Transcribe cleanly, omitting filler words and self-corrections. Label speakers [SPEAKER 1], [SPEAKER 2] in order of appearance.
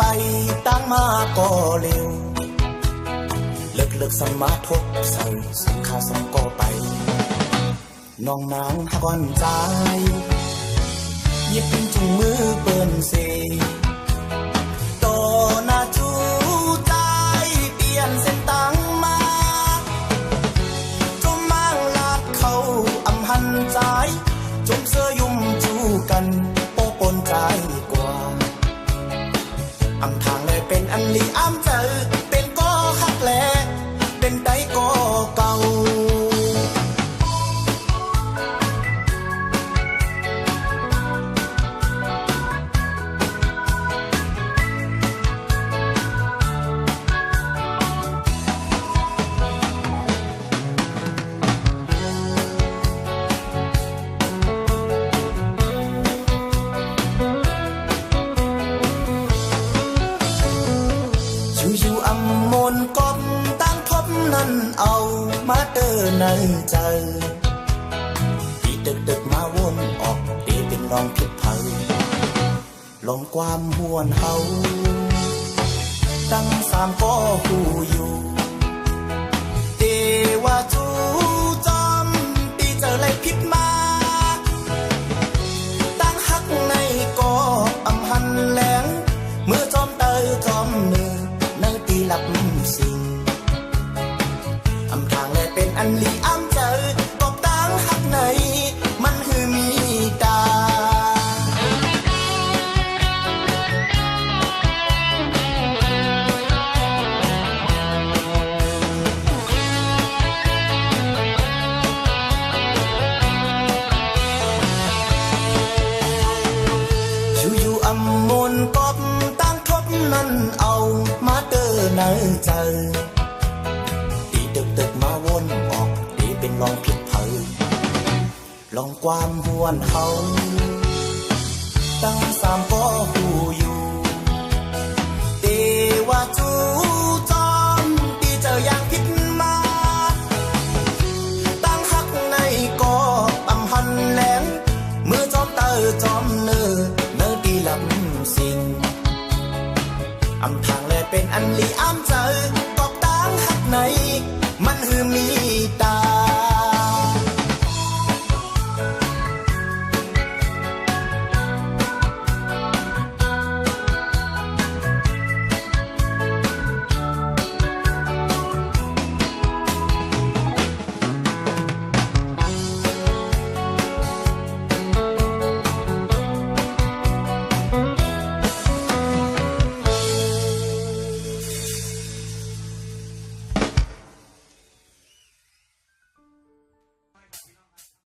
[SPEAKER 1] ไปตั้งมาก็เร็วเลิกสมาทบใส่สุขาสมก็ไปน้องนางหักวันใจยิบจุงมือเปิ้นเซโตนาจูใจเปลี่ยนเส้นตังมาจมมังลาดเขาอำหันใจจมเสื้อยุ่มจูกันโปปนใจกว่าอำทางเลยเป็นอันลีอ้ำเจอเป็นก็ฮักแลเป็นไดก็เก่าอยู่อำมนกบตั้งทบนั่นเอามาเดินในใจที่ดึกมาวนออกตีเป็นลองผิดเผยลองความหวนเฮาตั้งสามก็หูอยู่เตว่าจูจอมปีเจอไรผิดมาตั้งหักในก็อำหันแหลงเมื่อจอมเตยจอมเนื้อตีหลับสิ่งอำทางเลยเป็นอันลีอ้ำเจอบอกตั้งหักไหนมันคือมีตาอยู่อำมนกบตั้งทบนั่นเอามาเดินในใจตีดึกมาวนออกตีเป็นลองผิดเผยลองความหวนเฮาตั้งสามก็หูอยู่เตว่าจูจอมตีเจออย่างผิดมาตั้งหักในก็อำหันแหลงเมื่อจอมเตอจอมเนื้อตีลำสิ่งอำทางเลยเป็นอันลีอ้ำเจอตอกตั้งหักไหนมันคือมีตา